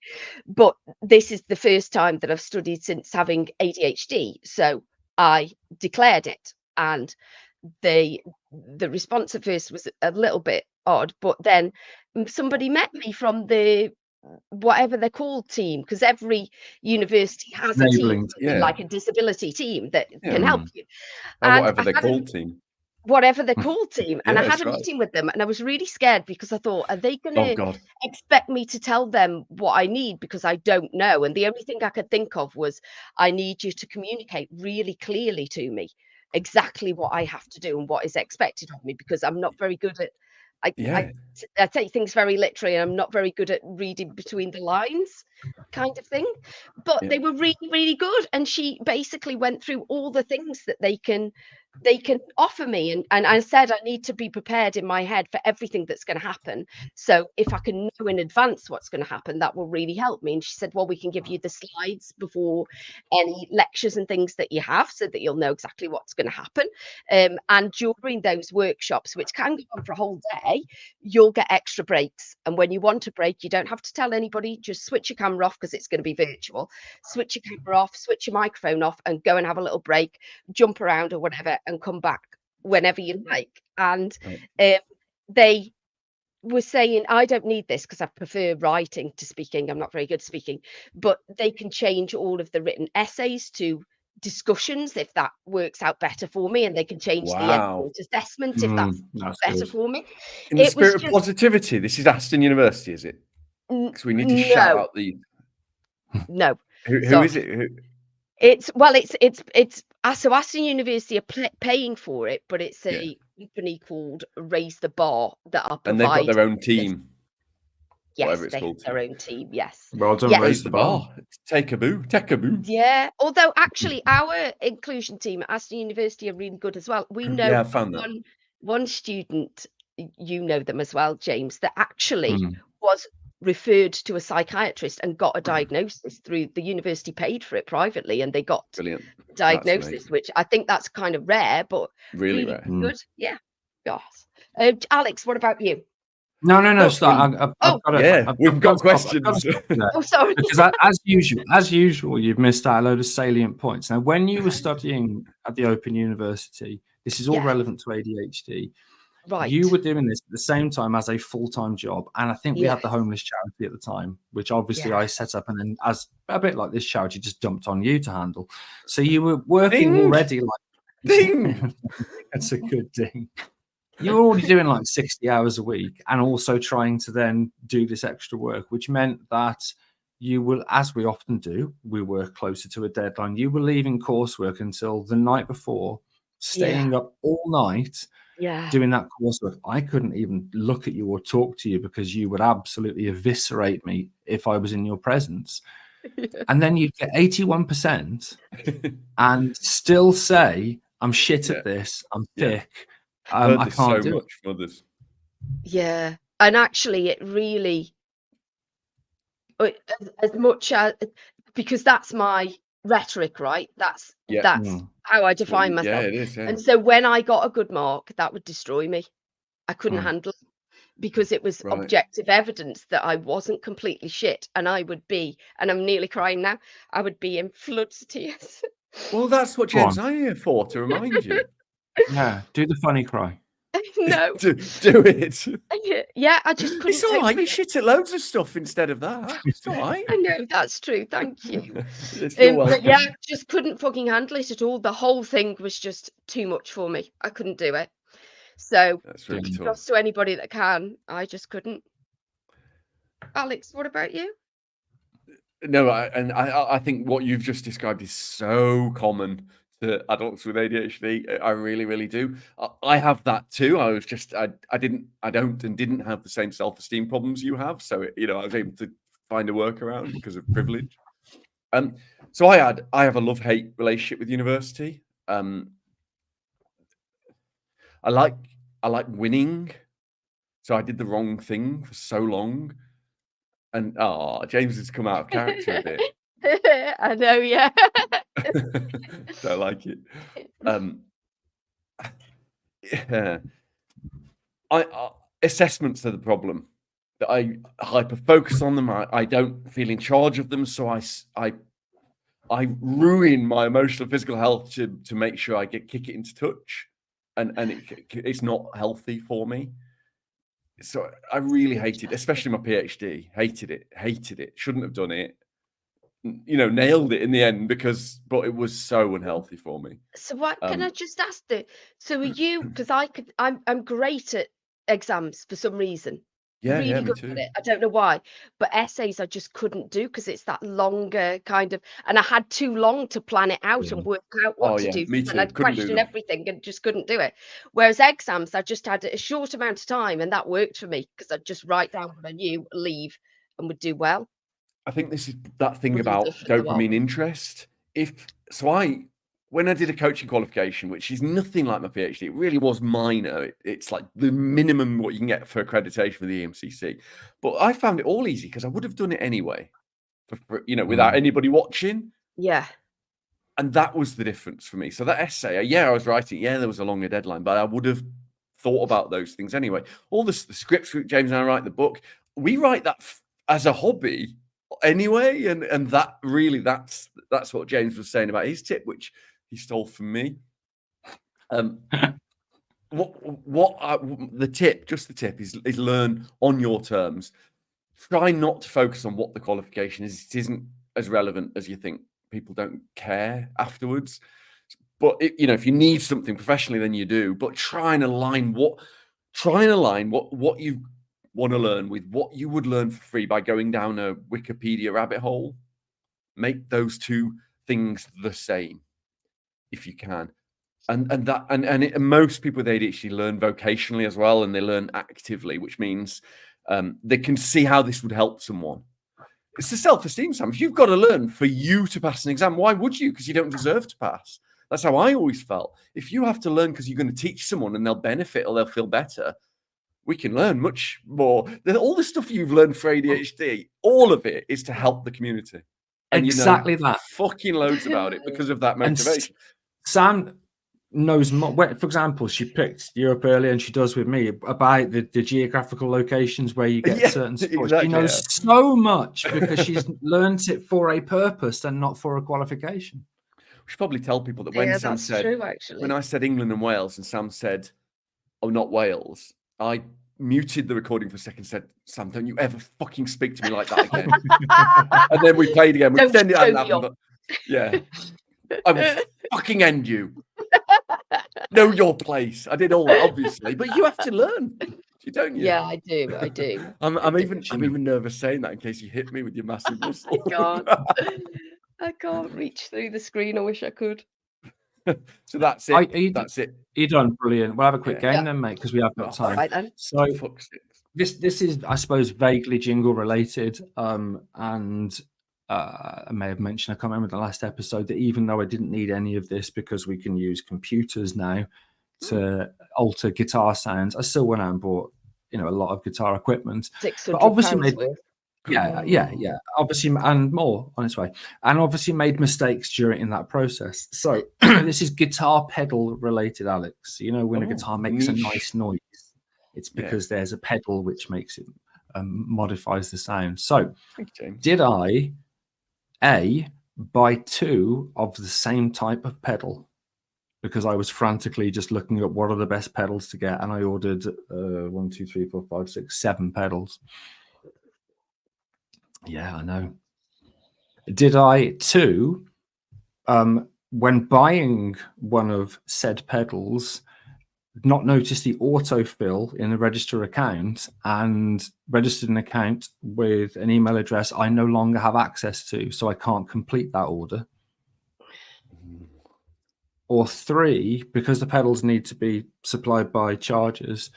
But this is the first time that I've studied since having ADHD. So I declared it, and the response at first was a little bit odd, but then somebody met me from the whatever they're called team, because every university has a team, like a disability team that can help you. And whatever they're called team. Whatever they're called team. And I had a meeting with them, and I was really scared because I thought, are they going to expect me to tell them what I need? Because I don't know. And the only thing I could think of was, I need you to communicate really clearly to me exactly what I have to do and what is expected of me, because I'm not very good at I take things very literally, and I'm not very good at reading between the lines kind of thing. But they were really, really good. And she basically went through all the things that they can offer me. And I said, I need to be prepared in my head for everything that's going to happen. So if I can know in advance what's going to happen, that will really help me. And she said, well, we can give you the slides before any lectures and things that you have, so that you'll know exactly what's going to happen. And during those workshops, which can go on for a whole day, you'll get extra breaks. And when you want a break, you don't have to tell anybody. Just switch your camera off, because it's going to be virtual. Switch your camera off, switch your microphone off, and go and have a little break, jump around or whatever, and come back whenever you like. And they were saying, I don't need this because I prefer writing to speaking. I'm not very good at speaking, but they can change all of the written essays to discussions if that works out better for me, and they can change the endpoint assessment if that's better for me. In the spirit of positivity, this is Aston University, is it? Because we need to shout out the. No. Who is it? It's so Aston University are paying for it, but it's a company called Raise the Bar that are providing. And they've got their own team. whatever Yes, it's they have called. their own team. Yes. Well done, Yes. raise the bar. Take a boo. Yeah. Although actually our inclusion team at Aston University are really good as well. We know Yeah, I found that. one student, you know them as well, James, that actually Mm. was referred to a psychiatrist and got a diagnosis through the university, paid for it privately, and they got Brilliant. a diagnosis, which I think that's kind of rare, but Really really rare. good. Yeah. Gosh. Alex, what about you? No. Not Start. I've got to. Yeah, we've got to stop. I've got to questions. stop there. Oh, sorry. Because as usual, you've missed out a load of salient points. Now, when you were studying at the Open University, this is all Yeah. relevant to ADHD. Right. You were doing this at the same time as a full-time job, and I think we had the Yes. homeless charity at the time, which obviously Yeah. I set up, and then as a bit like this charity, just dumped on you to handle. So you were working Ding! already like Ding! That's a good ding. You were already doing like 60 hours a week and also trying to then do this extra work, which meant that you will, as we often do, we work closer to a deadline. You were leaving coursework until the night before, staying up all night Yeah. doing that coursework. I couldn't even look at you or talk to you because you would absolutely eviscerate me if I was in your presence. And then you'd get 81% and still say, I'm shit at this, I'm thick. I can't so do much it. from others. Yeah. And actually, it really, as much as, because that's my rhetoric, right? That's how I define myself. Yeah, it is. Yeah. And so when I got a good mark, that would destroy me. I couldn't Mm. handle it because it was Right. objective evidence that I wasn't completely shit, and I would be, and I'm nearly crying now, I would be in floods of tears. Well, that's what Go James on. and I are here for, to remind you. Yeah, do the funny cry. No. do it. Yeah, I just couldn't. It's all right. You shit at loads of stuff instead of that. It's all right. I know, that's true. Thank you. You're But welcome. yeah, I just couldn't fucking handle it at all. The whole thing was just too much for me. I couldn't do it. So, That's really tough. trust to anybody that can. I just couldn't. Alex, what about you? No, I think what you've just described is so common to adults with ADHD. I really, really do. I have that too. I was just, I don't and didn't have the same self-esteem problems you have. So, I was able to find a workaround because of privilege. So I have a love-hate relationship with university. I like winning. So I did the wrong thing for so long. And James has come out of character a bit. I know, yeah. Don't like it. Yeah. Assessments are the problem. That I hyper focus on them. I don't feel in charge of them, so I ruin my emotional, physical health to make sure I kick it into touch, and it's not healthy for me. So I really hated, especially my PhD. Hated it. Shouldn't have done it. Nailed it in the end but it was so unhealthy for me. So what can I just ask so are you, because I'm great at exams for some reason. Yeah, Really me good too. at it. I don't know why, but essays I just couldn't do because it's that longer kind of, and I had too long to plan it out and work out what to do. Me And too. I'd Couldn't do question them. everything and just couldn't do it. Whereas exams, I just had a short amount of time, and that worked for me because I'd just write down what I knew, leave, and would do well. I think this is that thing Really about different, though. dopamine interest. When I did a coaching qualification, which is nothing like my PhD, it really was minor. It's like the minimum what you can get for accreditation for the EMCC. But I found it all easy because I would have done it anyway, without anybody watching. Yeah. And that was the difference for me. So that essay, I was writing. Yeah, there was a longer deadline, but I would have thought about those things anyway. All the scripts James and I write, the book, we write that as a hobby anyway, and that really that's what James was saying about his tip, which he stole from me. The tip is learn on your terms. Try not to focus on what the qualification is. It isn't as relevant as you think. People don't care afterwards. But if you need something professionally, then you do. But try and align what you want to learn with what you would learn for free by going down a Wikipedia rabbit hole. Make those two things the same if you can. And most people with ADHD learn vocationally as well, and they learn actively, which means They can see how this would help someone. It's the self-esteem, Sam. If you've got to learn for you to pass an exam, why would you? Because you don't deserve to pass. That's how I always felt. If you have to learn because you're going to teach someone and they'll benefit or they'll feel better, we can learn much more. All the stuff you've learned for ADHD, all of it is to help the community. And exactly you know that. Fucking loads about it because of that motivation. Sam knows more. For example, she picked you up earlier, and she does with me about the geographical locations where you get certain sports. Exactly, she knows so much because she's learnt it for a purpose and not for a qualification. We should probably tell people that when Sam said, true, actually. when I said England and Wales, and Sam said, "Oh, not Wales," I muted the recording for a second. Said, "Sam, don't you ever fucking speak to me like that again." And then we played again. We pretended it hadn't happened, but yeah, I will fucking end you. Know your place. I did all that, obviously, but you have to learn, don't you? Yeah, I do. I do. I'm even nervous saying that in case you hit me with your massive muscle. I can't reach through the screen. I wish I could. So that's it. That's it. You're done. Brilliant. We'll have a quick game then, mate, because we have got time. Right, then. So this is, I suppose, vaguely jingle related. And I may have mentioned, I can't remember the last episode, that even though I didn't need any of this because we can use computers now to alter guitar sounds, I still went out and bought, a lot of guitar equipment. £600 obviously worth. Yeah. Obviously, and more on its way. And obviously made mistakes during that process. So this is guitar pedal related, Alex. When a guitar makes a nice noise, it's because there's a pedal which makes it modifies the sound. So did I buy 2 of the same type of pedal? Because I was frantically just looking at what are the best pedals to get, and I ordered 1, 2, 3, 4, 5, 6, 7 pedals. Yeah, I know. Did I 2, when buying one of said pedals, not notice the autofill in the register account and registered an account with an email address I no longer have access to, so I can't complete that order? Or 3, because the pedals need to be supplied by chargers,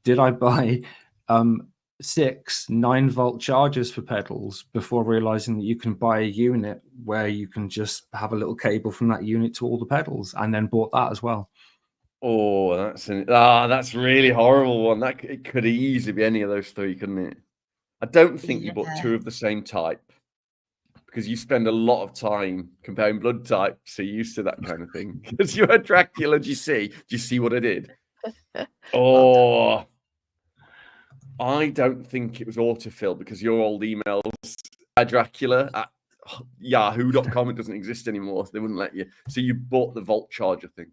did I buy 6 9-volt chargers for pedals before realizing that you can buy a unit where you can just have a little cable from that unit to all the pedals, and then bought that as well? Oh, that's really horrible one. It could easily be any of those 3, couldn't it? I don't think you bought 2 of the same type, because you spend a lot of time comparing blood types, so you're used to that kind of thing. Because you're a Dracula, do you see what I did? Oh, I don't think it was autofill, because your old emails Dracula at yahoo.com, it doesn't exist anymore, so they wouldn't let you. So you bought the volt charger thing.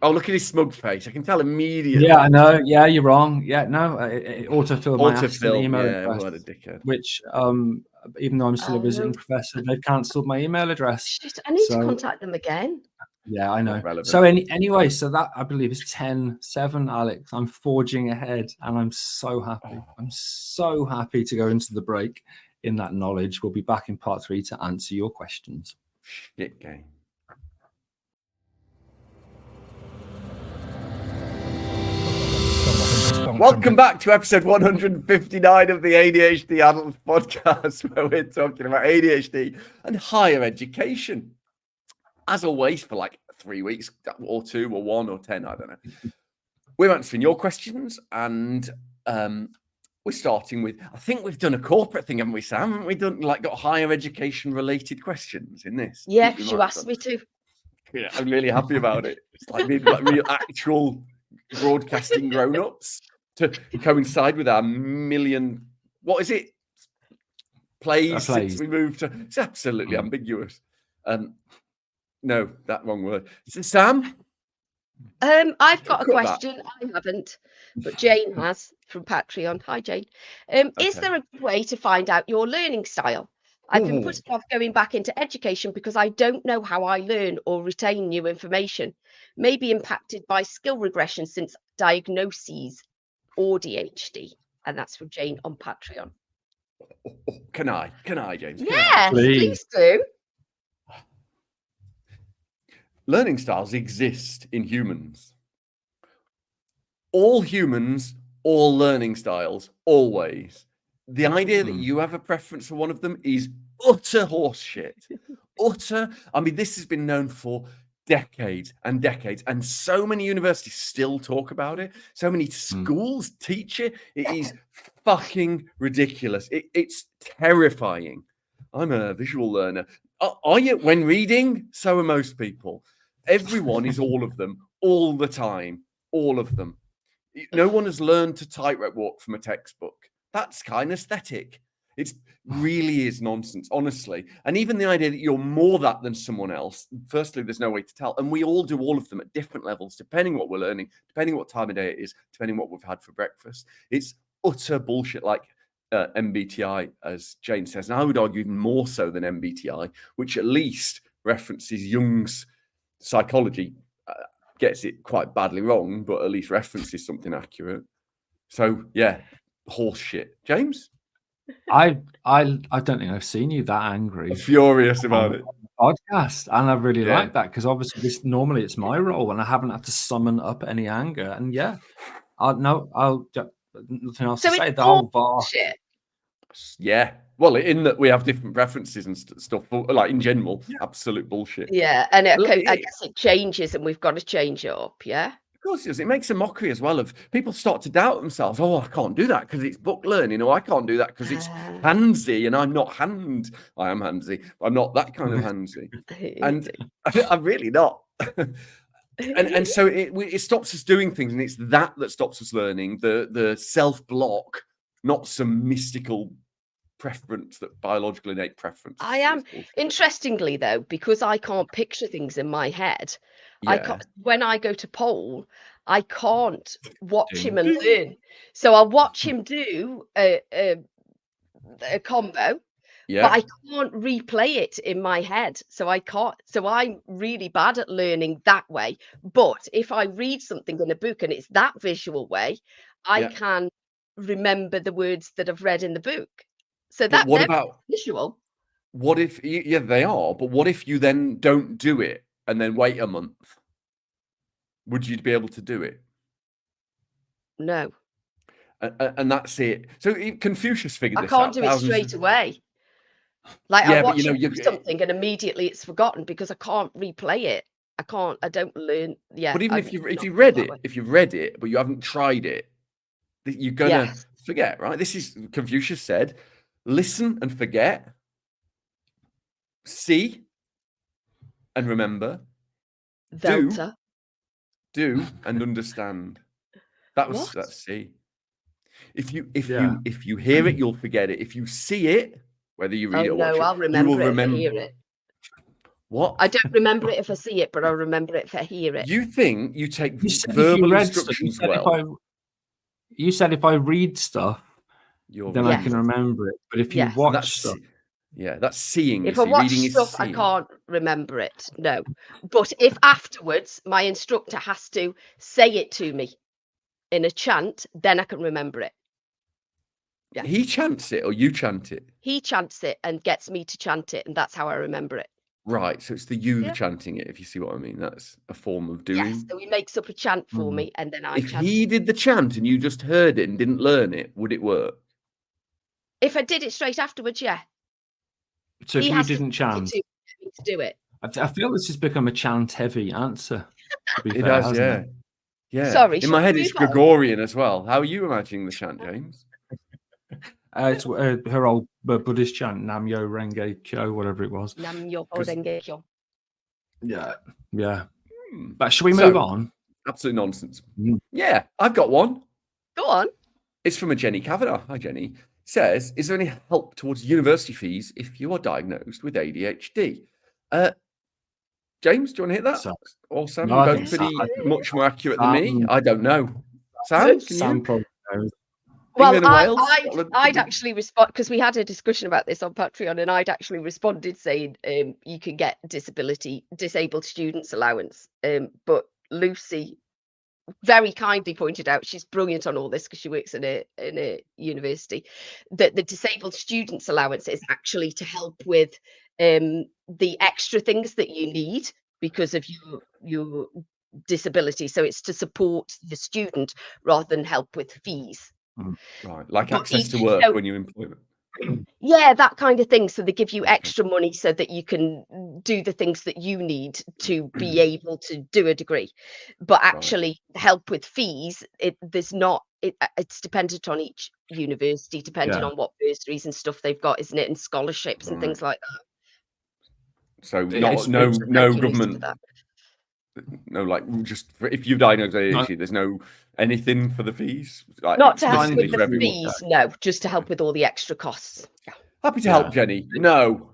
Oh, look at his smug face. I can tell immediately. Yeah, I know. Yeah, you're wrong. Yeah, no, autofill my email address, what a dickhead. Which, even though I'm still a visiting professor, they've cancelled my email address. Shit, I need to contact them again. Yeah, I know. So anyway, so that, I believe, is 10-7, Alex. I'm forging ahead, and I'm so happy. I'm so happy to go into the break in that knowledge. We'll be back in part 3 to answer your questions. Shit game. Welcome back to episode 159 of the ADHD Adults podcast, where we're talking about ADHD and higher education. As always, for like 3 weeks, or 2, or 1, or 10, I don't know. We're answering your questions, and we're starting with, I think we've done a corporate thing, haven't we, Sam? Haven't we got higher education related questions in this? Yeah, because you asked me to. Yeah, I'm really happy about it. It's like real actual broadcasting grown-ups to coincide with our million, what is it? Plays since we moved to. It's absolutely ambiguous. No, that wrong word. So, Sam? I've got a question. I haven't, but Jane has, from Patreon. Hi, Jane. Is there a good way to find out your learning style? I've been putting off going back into education because I don't know how I learn or retain new information. Maybe impacted by skill regression since diagnoses or ADHD. And that's from Jane on Patreon. Can I, James? Yes, please do. Learning styles exist in humans. All humans all learning styles, always. The idea that you have a preference for one of them is utter horseshit. Utter. I mean, this has been known for decades and decades, and so many universities still talk about it. So many schools teach it. It is fucking ridiculous. It's terrifying. I'm a visual learner. Are you? When reading, so are most people. Everyone is all of them, all the time, all of them. No one has learned to tightrope walk from a textbook. That's kinesthetic. It really is nonsense, honestly. And even the idea that you're more that than someone else, firstly, there's no way to tell. And we all do all of them at different levels, depending what we're learning, depending what time of day it is, depending what we've had for breakfast. It's utter bullshit, like MBTI, as Jane says. And I would argue even more so than MBTI, which at least references Jung's psychology. Gets it quite badly wrong, but at least references something accurate. So yeah, horse shit. James? I don't think I've seen you that angry. Furious about it. Podcast, and I really like that, because obviously normally it's my role and I haven't had to summon up any anger. And I'll nothing else to say. The whole bar. Yeah. Well, in that we have different preferences and stuff, like in general, absolute bullshit. Yeah, and I guess it changes, and we've got to change it up. Yeah. Of course it does. It makes a mockery as well of people start to doubt themselves. Oh, I can't do that because it's book learning. Or I can't do that because it's handsy, and I'm not I am handsy. I'm not that kind of handsy. And I'm really not. and so it stops us doing things, and it's that stops us learning. The self-block, not some mystical preference, that biological innate preference. I am, interestingly though, because I can't picture things in my head. I can't, when I go to Pole, I can't watch him and learn. So I'll watch him do a combo, but I can't replay it in my head. So I can't. So I'm really bad at learning that way. But if I read something in a book and it's that visual way, I can remember the words that I've read in the book. So that what about visual? What if they are, but what if you then don't do it and then wait a month? Would you be able to do it? No. And that's it. So Confucius figured this out. I can't do it straight away. Like I watch something and immediately it's forgotten because I can't replay it. I don't learn. Yeah. But even if you read it, but you haven't tried it, you're gonna forget, right? This is Confucius said, listen and forget, see and remember, do and understand. That's see. If you hear it, you'll forget it. If you see it, whether you read it or watch it, I'll remember you will if I hear it. What? I don't remember it if I see it, but I'll remember it if I hear it. You think you take verbal instructions well? You said if I read stuff, then I can remember it. But if you watch stuff, that's seeing. If I watch stuff, I can't remember it. No. But if afterwards my instructor has to say it to me in a chant, then I can remember it. Yeah. He chants it or you chant it? He chants it and gets me to chant it, and that's how I remember it. Right. So it's the chanting it, if you see what I mean. That's a form of doing. Yes, so he makes up a chant for me, and then I chant. If he did the chant and you just heard it and didn't learn it, would it work? If I did it straight afterwards, yeah. So if you didn't chant to do it. I feel this has become a chant-heavy answer. To be it fair, has, yeah. Yeah. Sorry. In my head, it's Gregorian as well. How are you imagining the chant, James? It's her old Buddhist chant, Nam-myo Renge Kyo, whatever it was. Nam-myo Renge Kyo. Yeah. But should we move on? Absolute nonsense. Yeah, I've got one. Go on. It's from a Jenny Kavanagh. Hi, Jenny. Says, is there any help towards university fees if you are diagnosed with ADHD? James, do you want to hit that? Or Sam? No, both pretty much more accurate than me. I don't know. Sam probably knows. Well, I'd actually respond, because we had a discussion about this on Patreon, and I'd actually responded saying you can get disabled students allowance. But Lucy very kindly pointed out, she's brilliant on all this because she works in a university, that the disabled students allowance is actually to help with the extra things that you need because of your disability. So it's to support the student rather than help with fees. Right, like But access to work when you're in employment. Yeah, that kind of thing. So they give you extra money so that you can do the things that you need to be able to do a degree. But actually, help with fees, it's dependent on each university, depending on what bursaries and stuff they've got, isn't it? And scholarships and things like that. So It's- no Regulated for government, that. no, like just if you've diagnosed ADHD, there's no anything for the fees. Like, Not to it's help fine with for the everyone. fees, no, just to help with all the extra costs. Happy to help, Jenny. No.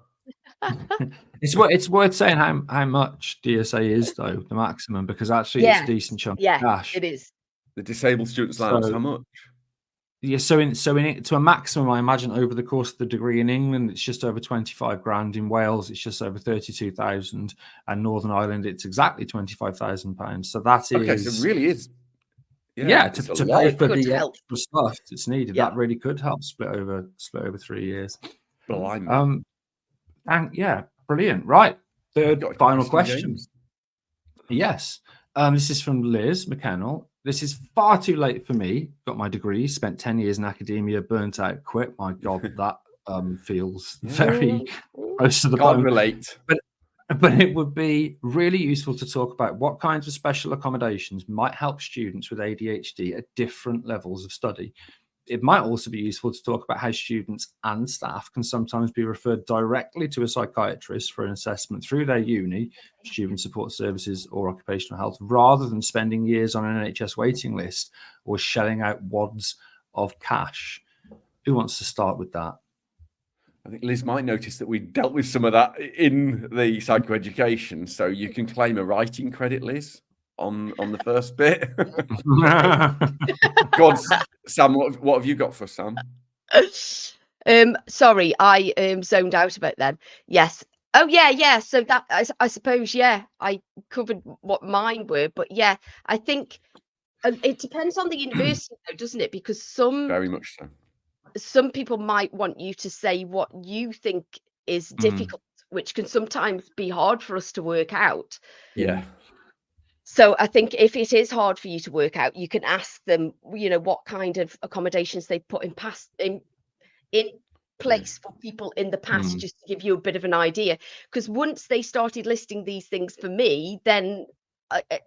It's worth saying how much DSA is though, the maximum, because actually it's a decent chunk of cash. It is. The disabled students allowance, So- how much? Yeah, so in it to a maximum, I imagine over the course of the degree in England, it's just over 25 grand. In Wales, it's just over 32,000, and Northern Ireland, it's exactly 25,000 pounds. So that is Okay, so it really is. to it's a pay lot. for Could the help. extra stuff that's needed. Yeah. That really could help split over 3 years. Blimey. And yeah, brilliant. Right, third Got a final question, question. James? Yes. This is from Liz McKennell. This is far too late for me. Got my degree, spent 10 years in academia, burnt out, quit. My God, that feels very close to the Can't bone. relate. But it would be really useful to talk about what kinds of special accommodations might help students with ADHD at different levels of study. It might also be useful to talk about how students and staff can sometimes be referred directly to a psychiatrist for an assessment through their uni, student support services, or occupational health, rather than spending years on an NHS waiting list or shelling out wads of cash. Who wants to start with that? I think Liz might notice that we dealt with some of that in the psychoeducation, so you can claim a writing credit, Liz, on the first bit. Go on, Sam. What have you got for us, Sam? Sorry, I zoned out a bit then. Yes. Oh yeah. So that I suppose I covered what mine were, but yeah, I think it depends on the university, though, doesn't it? Because Very much so. some people might want you to say what you think is difficult, which can sometimes be hard for us to work out. Yeah. So I think if it is hard for you to work out, you can ask them, what kind of accommodations they put in place for people in the past, just to give you a bit of an idea. Because once they started listing these things for me, then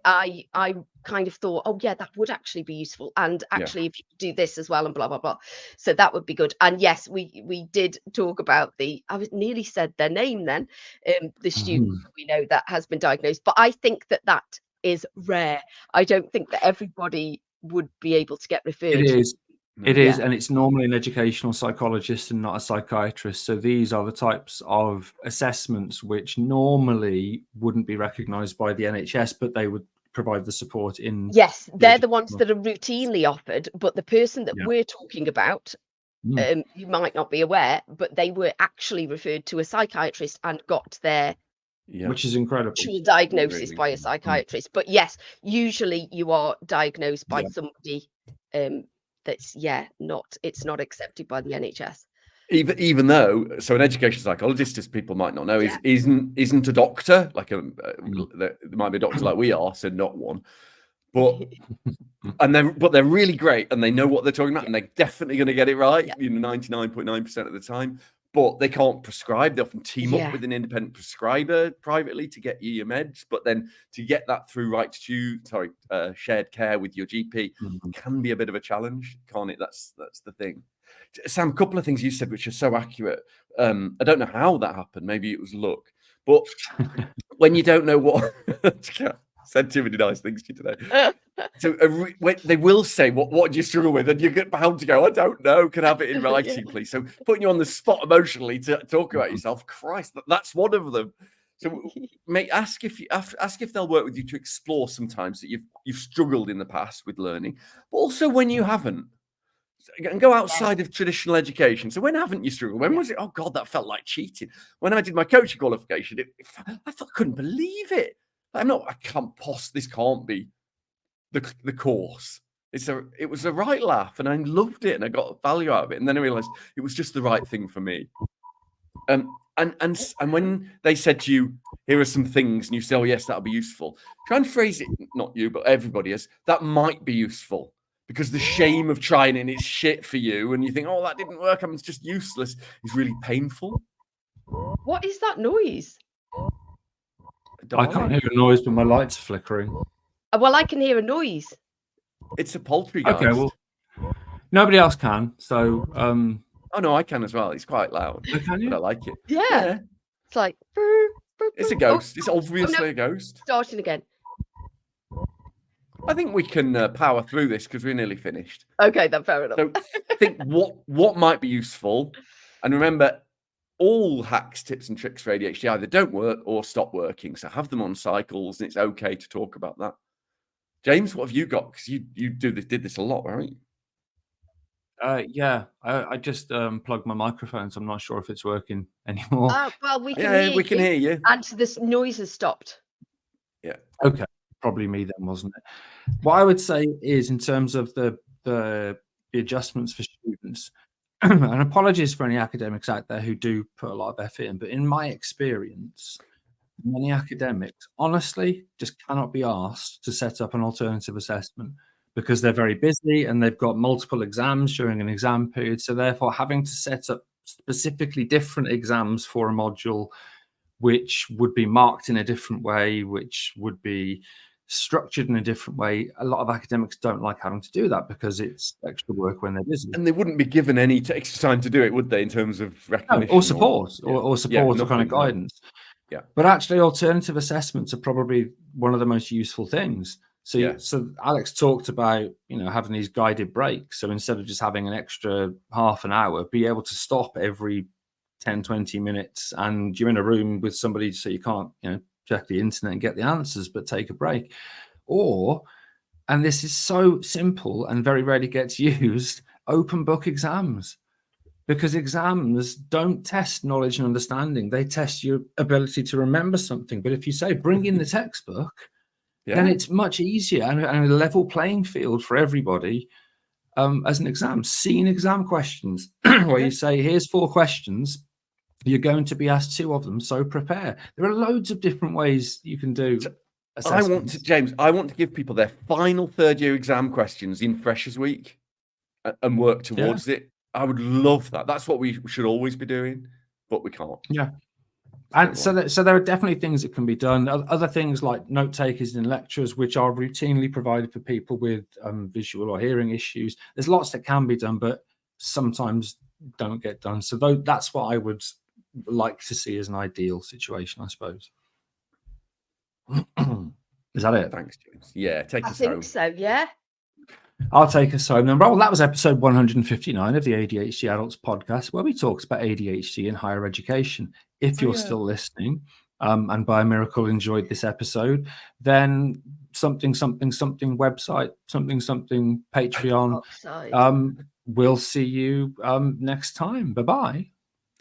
I kind of thought, oh yeah, that would actually be useful, and actually if you do this as well, and blah blah blah, so that would be good. And yes, we did talk about I was nearly said their name then, the student that we know that has been diagnosed, but I think that is rare. I don't think that everybody would be able to get referred. It is, and it's normally an educational psychologist and not a psychiatrist. So these are the types of assessments which normally wouldn't be recognised by the NHS, but they would provide the support in. Yes, they're the ones that are routinely offered, but the person that we're talking about, you might not be aware, but they were actually referred to a psychiatrist and got their which is incredible actual diagnosis by a psychiatrist. But yes, usually you are diagnosed by somebody that's it's not accepted by the NHS. Even though, so an education psychologist, as people might not know, isn't a doctor. Like there might be a doctor like we are, so not one. But they're really great, and they know what they're talking about, and they're definitely going to get it right. 99.9% of the time. But they can't prescribe. They often team up with an independent prescriber privately to get you your meds. But then to get that through shared care with your GP can be a bit of a challenge, can't it? That's the thing. Sam, a couple of things you said which are so accurate. I don't know how that happened. Maybe it was luck. But when you don't know what... said too many nice things to you today. So they will say, what do you struggle with? And you get bound to go, I don't know, can I have it in writing, please? So putting you on the spot emotionally to talk about yourself, Christ, that's one of them. So ask if they'll work with you to explore sometimes that you've struggled in the past with learning, but also when you haven't. And go outside of traditional education. So when haven't you struggled? When was it? Oh God, that felt like cheating. When I did my coaching qualification, I couldn't believe it. This can't be the course. It was a right laugh, and I loved it, and I got value out of it. And then I realized it was just the right thing for me. And when they said to you, here are some things, and you say, oh yes, that'll be useful. Try and phrase it, not you, but everybody as that might be useful. Because the shame of trying it and it's shit for you, and you think, oh, that didn't work, it's just useless, is really painful. What is that noise? I can't hear a noise, but my lights are flickering. Well, I can hear a noise. It's a poltergeist. Okay, well, nobody else can. So, oh no, I can as well. It's quite loud, can you? but I like it. Yeah. It's like. It's a ghost. It's obviously a ghost. Starting again. I think we can power through this because we're nearly finished. Okay, then fair enough. So think what might be useful, and remember, all hacks, tips, and tricks for ADHD either don't work or stop working. So have them on cycles, and it's okay to talk about that. James, what have you got? Because you did this a lot, right? Yeah, I just plugged my microphone, so I'm not sure if it's working anymore. Well, we can hear you. And this noise has stopped. Yeah. Okay. Probably me then, wasn't it? What I would say is, in terms of the adjustments for students, and apologies for any academics out there who do put a lot of effort in, but in my experience, many academics honestly just cannot be asked to set up an alternative assessment because they're very busy and they've got multiple exams during an exam period. So therefore, having to set up specifically different exams for a module, which would be marked in a different way, which would be structured in a different way. A lot of academics don't like having to do that because it's extra work when they're busy. And they wouldn't be given any extra time to do it, would they, in terms of recognition? Or support, or support or kind of guidance. Yeah. But actually, alternative assessments are probably one of the most useful things. So, so Alex talked about, having these guided breaks. So instead of just having an extra half an hour, be able to stop every 10, 20 minutes, and you're in a room with somebody, so you can't, check the internet and get the answers, but take a break. Or, and this is so simple and very rarely gets used, open book exams. Because exams don't test knowledge and understanding. They test your ability to remember something. But if you say, bring in the textbook, then it's much easier and a level playing field for everybody as an exam. Seen exam questions where you say, here's 4 questions. You're going to be asked 2 of them, so prepare. There are loads of different ways you can do assessments. James, I want to give people their final third-year exam questions in Freshers Week and work towards it. I would love that. That's what we should always be doing, but we can't. Yeah. And so there are definitely things that can be done. Other things like note takers in lectures, which are routinely provided for people with visual or hearing issues. There's lots that can be done, but sometimes don't get done. So that's what I would like to see as an ideal situation, I suppose. Is that it? Thanks, James. Yeah, take us home. I think so, yeah. I'll take us home then. Well, that was episode 159 of the ADHD Adults podcast, where we talked about ADHD and higher education. If you're still listening, and by a miracle enjoyed this episode, then something website, something Patreon. We'll see you next time. Bye-bye.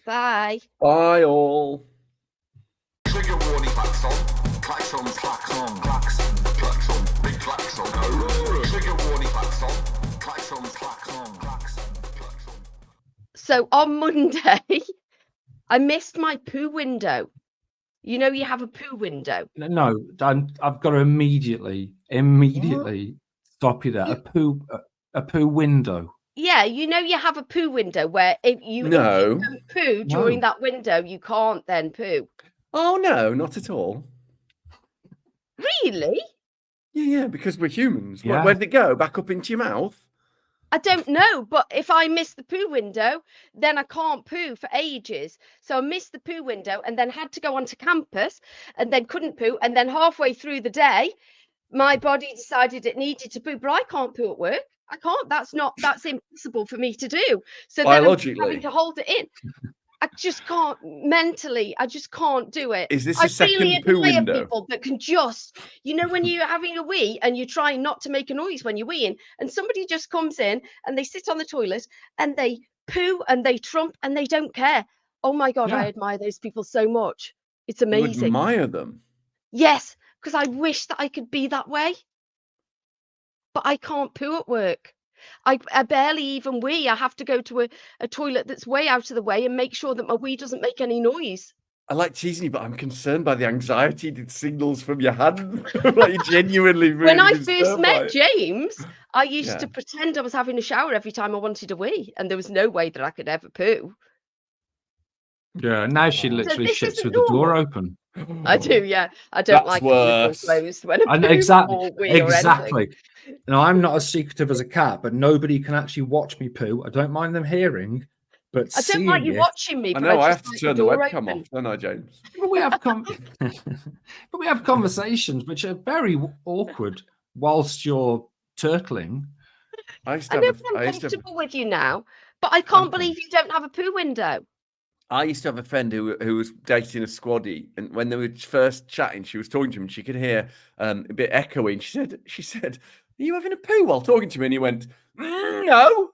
Bye. Bye all. Trigger warning klaxon. Klaxon, klaxon, klaxon, klaxon, big klaxon. Trigger warning klaxon. Klaxon, klaxon, klaxon, klaxon. So on Monday, I missed my poo window. You know you have a poo window. No, I've got to immediately stop you there. A poo window. Yeah, you have a poo window where if you don't poo during that window, you can't then poo. Oh, no, not at all. Really? Yeah, because we're humans. Yeah. Where did it go? Back up into your mouth? I don't know, but if I miss the poo window, then I can't poo for ages. So I missed the poo window and then had to go onto campus and then couldn't poo. And then halfway through the day, my body decided it needed to poo, but I can't poo at work. I can't. That's impossible for me to do. So then I'm having to hold it in. I just can't mentally. I just can't do it. Is this a second poo window? People that can just, when you're having a wee and you're trying not to make a noise when you're weeing, and somebody just comes in and they sit on the toilet and they poo and they trump and they don't care. Oh my God, I admire those people so much. It's amazing. You admire them? Yes, because I wish that I could be that way. But I can't poo at work. I barely even wee. I have to go to a toilet that's way out of the way and make sure that my wee doesn't make any noise. I like teasing you, but I'm concerned by the anxiety that signals from your hand. Like you genuinely really When I first disturbed by met it. James, I used Yeah. to pretend I was having a shower every time I wanted a wee, and there was no way that I could ever poo. Yeah, now she So literally this shits isn't with the door normal. open. I do, yeah. I don't That's like it with the door worse. closed when I And poo or wee or anything. exactly. Now, I'm not as secretive as a cat, but nobody can actually watch me poo. I don't mind them hearing, but I don't like seeing you it. watching me, I but know, I just have to like turn the door webcam open. off, don't I, James? But we have but we have conversations which are very awkward whilst you're turtling. I used to I know have I'm I used to have, comfortable with you now, but I can't Okay. believe you don't have a poo window. I used to have a friend who was dating a squaddy, and when they were first chatting, she was talking to him, and she could hear a bit echoing. She said, "Are you having a poo while talking to me?" And he went, "No."